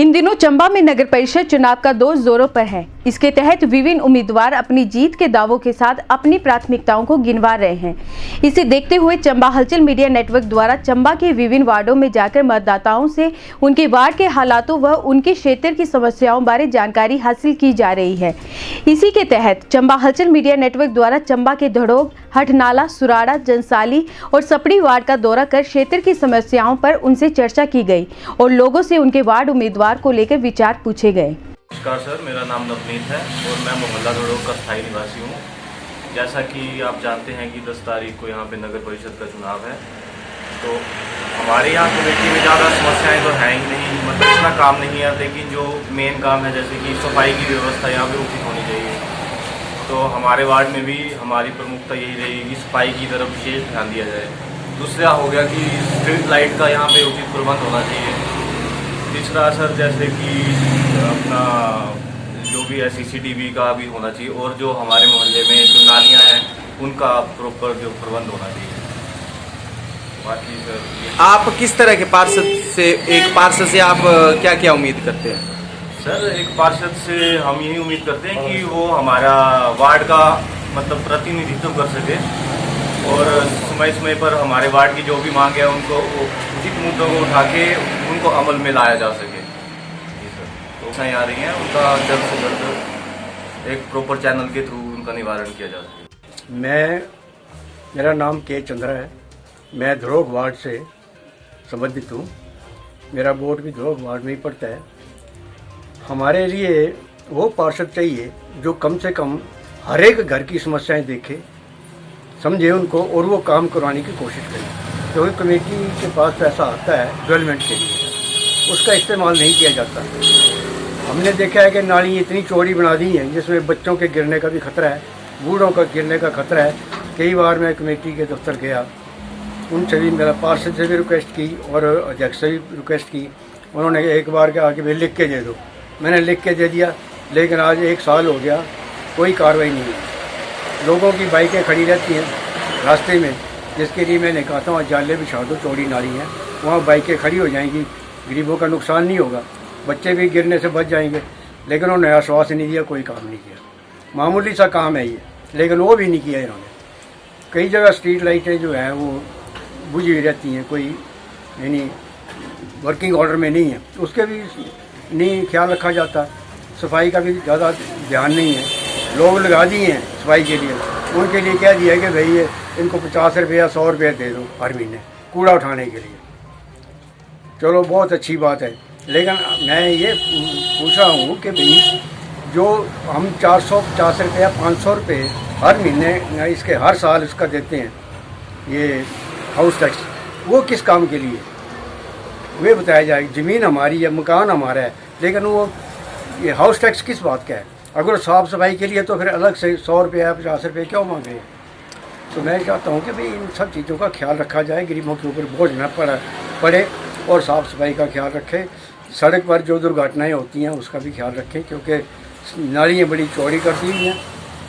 इन दिनों चंबा में नगर परिषद चुनाव का दौर जोरों पर है। इसके तहत विभिन्न उम्मीदवार अपनी जीत के दावों के साथ अपनी प्राथमिकताओं को गिनवा रहे हैं। इसे देखते हुए चंबा हलचल मीडिया नेटवर्क द्वारा चंबा के विभिन्न वार्डों में जाकर मतदाताओं से उनके वार्ड के हालातों व उनके क्षेत्र की समस्याओं बारे जानकारी हासिल की जा रही है। इसी के तहत चंबा हलचल मीडिया नेटवर्क द्वारा चंबा के धड़ोग, हटनाला, सुराड़ा, जनसाली और सपड़ी वार्ड का दौरा कर क्षेत्र की समस्याओं पर उनसे चर्चा की गई और लोगों से उनके वार्ड उम्मीदवार को लेकर विचार पूछे गए। नमस्कार सर, मेरा नाम नवनीत है और मैं मोहल्ला धड़ोग का स्थायी निवासी हूँ। जैसा कि आप जानते हैं कि 10 तारीख को यहाँ पे नगर परिषद का चुनाव है, तो हमारे यहाँ कमेटी में ज़्यादा समस्याएं तो हैं ही नहीं, मतलब इतना काम नहीं है, लेकिन जो मेन काम है जैसे कि सफाई की व्यवस्था यहाँ पे उचित होनी चाहिए। तो हमारे वार्ड में भी हमारी प्रमुखता यही रहेगी कि सफाई की तरफ विशेष ध्यान दिया जाए। दूसरा हो गया कि स्ट्रीट लाइट का यहाँ पे उचित प्रबंध होना चाहिए। तीसरा सर जैसे कि अपना जो भी है CCTV का भी होना चाहिए और जो हमारे मोहल्ले में जो नालियाँ हैं उनका प्रॉपर जो प्रबंध होना चाहिए। बाकी सर आप किस तरह के पार्षद से, एक पार्षद से आप क्या क्या उम्मीद करते हैं? सर एक पार्षद से हम यही उम्मीद करते हैं कि वो हमारा वार्ड का मतलब प्रतिनिधित्व कर सके और समय समय पर हमारे वार्ड की जो भी मांग है उनको उचित मुद्दों को उठा के उनको अमल में लाया जा सके। जी सर, तो समस्याएं आ रही हैं उनका जल्द से जल्द एक प्रॉपर चैनल के थ्रू उनका निवारण किया जा सके। मेरा नाम के चंद्रा है। मैं धड़ोग वार्ड से संबंधित हूँ। मेरा वोट भी धड़ोग वार्ड में ही पड़ता है। हमारे लिए वो पार्षद चाहिए जो कम से कम हर एक घर की समस्याएं देखे, समझे उनको और वो काम करवाने की कोशिश करे। क्योंकि कमेटी के पास पैसा आता है डेवलपमेंट के लिए, उसका इस्तेमाल नहीं किया जाता। हमने देखा है कि नाली इतनी चौड़ी बना दी है जिसमें बच्चों के गिरने का भी खतरा है, बूढ़ों का गिरने का खतरा है। कई बार मैं कमेटी के दफ्तर गया, उनसे भी मेरा पार्षद से भी रिक्वेस्ट की और अध्यक्ष से भी रिक्वेस्ट की। उन्होंने एक बार के आके भाई लिख के दे दो, मैंने लिख के दे दिया, लेकिन आज 1 साल हो गया, कोई कार्रवाई नहीं है। लोगों की बाइकें खड़ी रहती हैं रास्ते में, जिसके लिए मैंने कहा था वहाँ जाले बिछा दो, चौड़ी नाली है, वहाँ बाइकें खड़ी हो जाएंगी, गरीबों का नुकसान नहीं होगा, बच्चे भी गिरने से बच जाएंगे। लेकिन उन्होंने आश्वासन नहीं दिया, कोई काम नहीं किया। मामूली सा काम है ये, लेकिन वो भी नहीं किया इन्होंने। कई जगह स्ट्रीट लाइटें जो हैं वो बुझी हुई रहती हैं, कोई यानी वर्किंग ऑर्डर में नहीं है, उसके भी नहीं ख्याल रखा जाता। सफाई का भी ज़्यादा ध्यान नहीं है। लोग लगा दिए हैं सफाई के लिए, उनके लिए कह दिया कि भाई ये इनको 50 रुपये या 100 रुपये दे दो हर महीने कूड़ा उठाने के लिए। चलो बहुत अच्छी बात है, लेकिन मैं ये पूछ रहा हूँ कि भाई जो हम 450 रुपये या 500 रुपये हर महीने इसके हर साल इसका देते हैं, ये हाउस टैक्स, वो किस काम के लिए वे बताया जाए। ज़मीन हमारी है, मकान हमारा है, लेकिन वो ये हाउस टैक्स किस बात का है? अगर साफ़ सफाई के लिए तो फिर अलग से 100 रुपये या 50 रुपये क्यों मांग रहे हैं? तो मैं चाहता हूँ कि भाई इन सब चीज़ों का ख्याल रखा जाए, गरीबों के ऊपर बोझ न पड़े और साफ़ सफाई का ख्याल रखें। सड़क पर जो दुर्घटनाएं होती हैं उसका भी ख्याल रखें, क्योंकि नालियाँ बड़ी चौड़ी कर दी हुई हैं,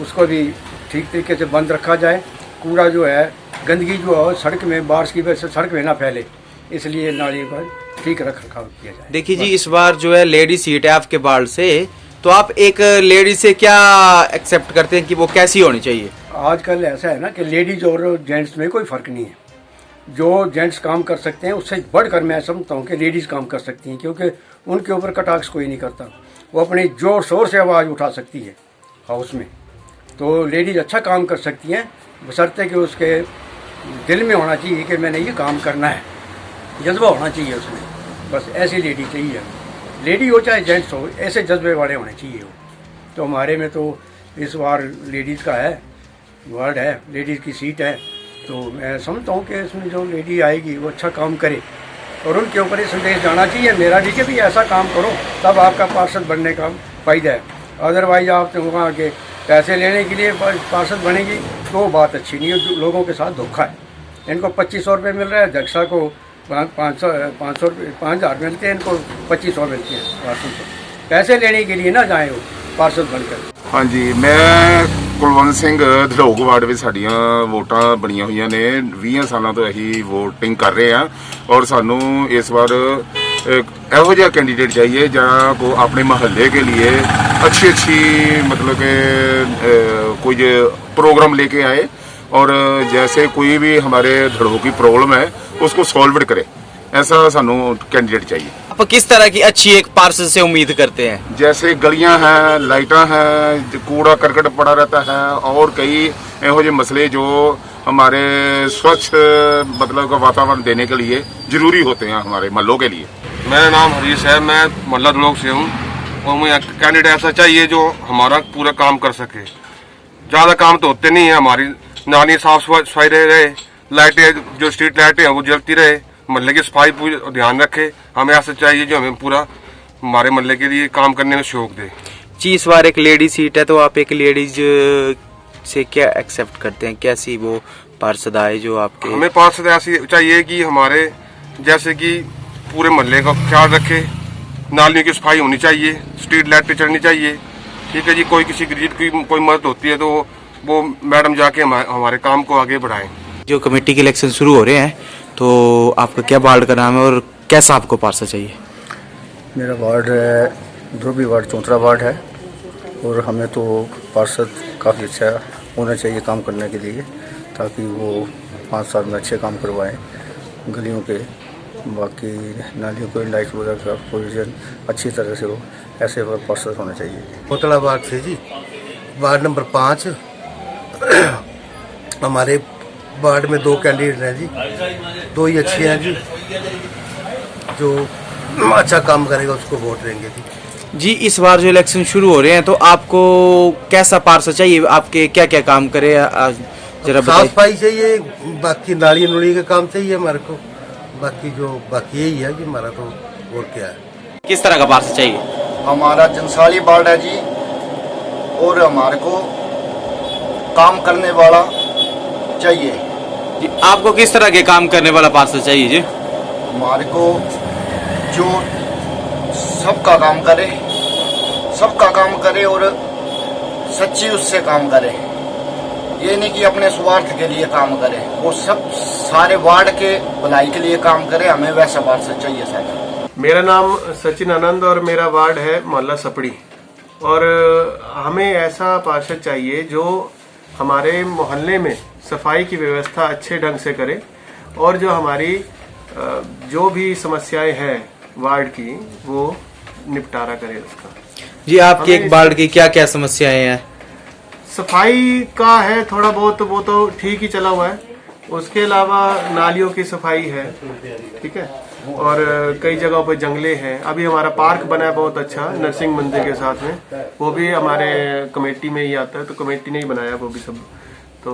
उसको भी ठीक तरीके से बंद रखा जाए। कूड़ा जो है, गंदगी जो है सड़क में, बारिश की वजह से सड़क में ना फैले, इसलिए नालियों का ठीक रख रखाव किया जाए। देखिए जी, इस बार जो है लेडी सीट है आपके वार्ड से, तो आप एक लेडी से क्या एक्सेप्ट करते हैं कि वो कैसी होनी चाहिए? आजकल ऐसा है ना कि लेडीज और जेंट्स में कोई फ़र्क नहीं है। जो जेंट्स काम कर सकते हैं उससे बढ़कर मैं समझता हूँ कि लेडीज़ काम कर सकती हैं, क्योंकि उनके ऊपर कटाक्ष कोई नहीं करता। वो अपनी जोर शोर से आवाज़ उठा सकती है हाउस में, तो लेडीज़ अच्छा काम कर सकती हैं, बशर्ते कि उसके दिल में होना चाहिए कि मैंने ये काम करना है, जज्बा होना चाहिए उसमें। बस ऐसी लेडी चाहिए, लेडी हो चाहे जेंट्स हो, ऐसे जज्बे वाले होने चाहिए वो। तो हमारे में तो इस बार लेडीज़ का है, वार्ड है, लेडीज़ की सीट है, तो मैं समझता हूँ कि इसमें जो लेडी आएगी वो अच्छा काम करे और उनके ऊपर ये संदेश जाना चाहिए मेरा भी कि भी ऐसा काम करो, तब आपका पार्षद बनने का फ़ायदा है। अदरवाइज आप तो वहाँ के पैसे लेने के लिए पार्षद बनेगी तो बात अच्छी नहीं है। लोगों के साथ धोखा है। इनको 2500 रुपये मिल रहा है, अध्यक्षा को 5,000 मिलते हैं, इनको 2500 मिलते हैं पार्षद को। पैसे लेने के लिए ना जाए वो पार्षद बनकर। हाँ जी, मैं ਕੁਲਵੰਤ ਸਿੰਘ ਧਲੋਕ ਵਾਰਡ ਵਿੱਚ ਸਾਡੀਆਂ ਵੋਟਾਂ ਬਣੀਆਂ ਹੋਈਆਂ ਨੇ। 20 ਸਾਲਾਂ ਤੋਂ ਅਸੀਂ ਵੋਟਿੰਗ ਕਰ ਰਹੇ ਹਾਂ ਔਰ ਸਾਨੂੰ ਇਸ ਵਾਰ ਇਹੋ ਜਿਹਾ कैंडिडेट चाहिए जहाँ को अपने महल्ले के लिए अच्छी मतलब कि कुछ प्रोग्राम लेके आए और जैसे कोई भी हमारे धड़ों की प्रॉब्लम है उसको सॉल्व करे, ऐसा सानू कैंडिडेट चाहिए। आप किस तरह की अच्छी एक पार्षद से उम्मीद करते हैं? जैसे गलियां हैं, लाइटां हैं, कूड़ा करकट पड़ा रहता है और कई एहो जे मसले जो हमारे स्वच्छ मतलब का वातावरण देने के लिए जरूरी होते हैं हमारे महलों के लिए। मेरा नाम हरीश है, मैं मोहल्ला धड़ोक से हूँ और मुझे कैंडिडेट ऐसा चाहिए जो हमारा पूरा काम कर सके। ज़्यादा काम तो होते नहीं है, हमारी नाली साफ सफाई रहे, लाइटें जो स्ट्रीट लाइटें हैं वो जलती रहे, मोहल्ले की सफाई पूरी ध्यान रखे। हमें ऐसा चाहिए जो हमें पूरा हमारे मोहल्ले के लिए काम करने में शौक दे। जी इस बार एक लेडी सीट है तो आप एक लेडीज से क्या एक्सेप्ट करते हैं? कैसी वो पार्षद आए जो आपके? हमें पार्षद ऐसी चाहिए कि हमारे जैसे कि पूरे मोहल्ले का ख्याल रखे, नालियों की सफाई होनी चाहिए, स्ट्रीट लाइटें चढ़नी चाहिए। ठीक है जी, कोई किसी गरीब की कोई मदद होती है तो वो मैडम जाके हमारे काम को आगे बढ़ाएं। जो कमेटी के इलेक्शन शुरू हो रहे हैं तो आपका क्या वार्ड का नाम है और कैसा आपको पार्षद चाहिए? मेरा वार्ड है ध्रुवी वार्ड, चौंतरा वार्ड है और हमें तो पार्षद काफ़ी अच्छा होना चाहिए काम करने के लिए, ताकि वो 5 साल में अच्छे काम करवाएं गलियों के, बाकी नालियों को लाइट वगैरह का प्रोविजन अच्छी तरह से हो, ऐसे पार्षद होना चाहिए। कोतला वार्ड से जी, वार्ड नंबर 5। हमारे वार्ड में 2 कैंडिडेट हैं जी, 2 ही अच्छे हैं जी, जो अच्छा काम करेगा उसको वोट देंगे जी। जी इस बार जो इलेक्शन शुरू हो रहे हैं तो आपको कैसा पार्षद चाहिए? आपके क्या क्या काम करे जरा साफ सफाई चाहिए, बाकी नाली नुली का काम चाहिए हमारे को, बाकी यही है कि हमारा तो और क्या है। किस तरह का पार्षद चाहिए? हमारा जनसाली वार्ड है जी और हमारे को काम करने वाला चाहिए जी। आपको किस तरह के काम करने वाला पार्षद चाहिए जी? हमारे को जो सबका काम करे और सच्ची उससे काम करे, ये नहीं कि अपने स्वार्थ के लिए काम करे, वो सब सारे वार्ड के भलाई के लिए काम करे। हमें वैसा पार्षद चाहिए सर। मेरा नाम सचिन आनंद और मेरा वार्ड है मोहल्ला सपड़ी और हमें ऐसा पार्षद चाहिए जो हमारे मोहल्ले में सफाई की व्यवस्था अच्छे ढंग से करे और जो हमारी जो भी समस्याएं हैं वार्ड की वो निपटारा करे उसका। जी आपकी एक वार्ड की क्या क्या समस्याएं हैं? सफाई का है थोड़ा बहुत, वो तो ठीक ही चला हुआ है, उसके अलावा नालियों की सफाई है, ठीक है, और कई जगहों पर जंगले हैं। अभी हमारा पार्क बना है बहुत अच्छा नरसिंह मंदिर के साथ में, वो भी हमारे कमेटी में ही आता है, तो कमेटी ने ही बनाया वो भी सब। तो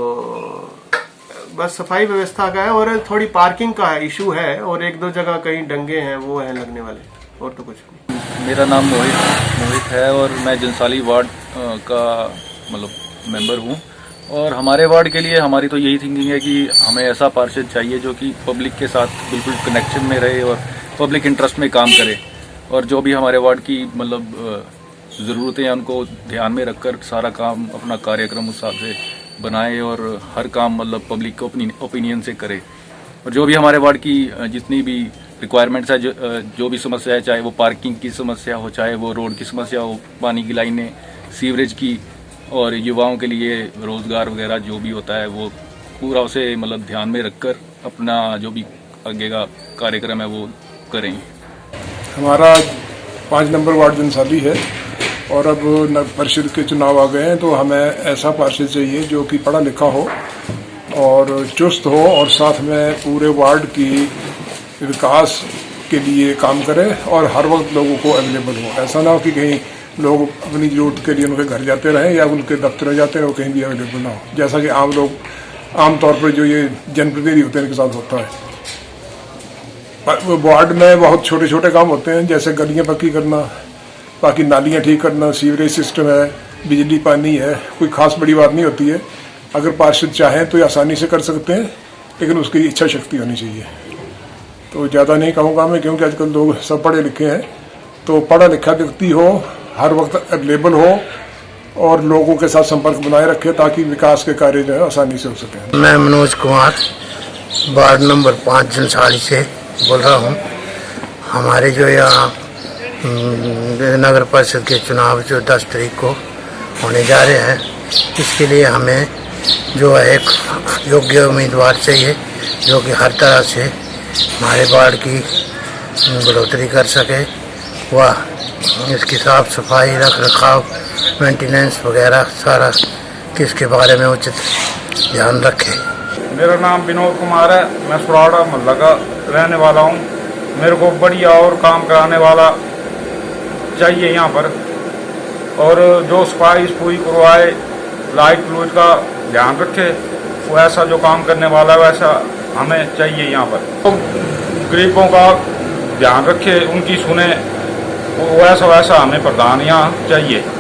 बस सफाई व्यवस्था का है और थोड़ी पार्किंग का है इशू है और 1-2 जगह कहीं डंगे हैं वो हैं लगने वाले, और तो कुछ नहीं। मेरा नाम मोहित है और मैं जनसाली वार्ड का मतलब मेंबर हूँ और हमारे वार्ड के लिए हमारी तो यही थिंकिंग है कि हमें ऐसा पार्षद चाहिए जो कि पब्लिक के साथ बिल्कुल कनेक्शन में रहे और पब्लिक इंटरेस्ट में काम करे और जो भी हमारे वार्ड की मतलब ज़रूरतें हैं उनको ध्यान में रखकर सारा काम अपना कार्यक्रम उस हिसाब से बनाए और हर काम मतलब पब्लिक को अपनी ओपिनियन से करे। और जो भी हमारे वार्ड की जितनी भी रिक्वायरमेंट्स है, जो भी समस्या है, चाहे वो पार्किंग की समस्या हो, चाहे वो रोड की समस्या हो, पानी की लाइनें, सीवरेज की, और युवाओं के लिए रोज़गार वगैरह जो भी होता है वो पूरा उसे मतलब ध्यान में रखकर अपना जो भी आगे का कार्यक्रम है वो करें। हमारा 5 नंबर वार्ड जनसाली है और अब परिषद के चुनाव आ गए हैं, तो हमें ऐसा पार्षद चाहिए जो कि पढ़ा लिखा हो और चुस्त हो और साथ में पूरे वार्ड की विकास के लिए काम करे और हर वक्त लोगों को अवेलेबल हो। ऐसा ना हो कि कहीं लोग अपनी जरूरत के लिए उनके घर जाते रहें या उनके दफ्तर में जाते हैं, वो कहीं भी अवेलेबल ना हो, जैसा कि आम लोग आमतौर पर जो ये जनप्रतिनिधि होते हैं इनके साथ होता है। वार्ड में बहुत छोटे छोटे काम होते हैं, जैसे गलियां पक्की करना, बाकी नालियां ठीक करना, सीवरेज सिस्टम है, बिजली पानी है, कोई खास बड़ी बात नहीं होती है। अगर पार्षद चाहें तो ये आसानी से कर सकते हैं, लेकिन उसकी इच्छा शक्ति होनी चाहिए। तो ज़्यादा नहीं कहूँगा मैं, क्योंकि आजकल लोग सब पढ़े लिखे हैं, तो पढ़ा लिखा व्यक्ति हो, हर वक्त अवेलेबल हो और लोगों के साथ संपर्क बनाए रखे ताकि विकास के कार्य जो है आसानी से हो सके। मैं मनोज कुमार वार्ड नंबर 5 जनसाली से बोल रहा हूँ। हमारे जो यहाँ नगर परिषद के चुनाव जो 10 तारीख को होने जा रहे हैं, इसके लिए हमें जो है एक योग्य उम्मीदवार चाहिए जो कि हर तरह से हमारे वार्ड की बढ़ोतरी कर सके, वह इसकी साफ सफाई, रख रखाव, मेंटेनेंस वगैरह सारा किसके बारे में उचित ध्यान रखे। मेरा नाम विनोद कुमार है, मैं सुराड़ा मोहल्ला का रहने वाला हूँ। मेरे को बढ़िया और काम कराने वाला चाहिए यहाँ पर, और जो सफाई पूरी करवाए, लाइट लूट का ध्यान रखे, वैसा जो काम करने वाला वैसा हमें चाहिए यहाँ पर। तो गरीबों का ध्यान रखे, उनकी सुने, वैसा वैसा हमें प्रधान यहाँ चाहिए।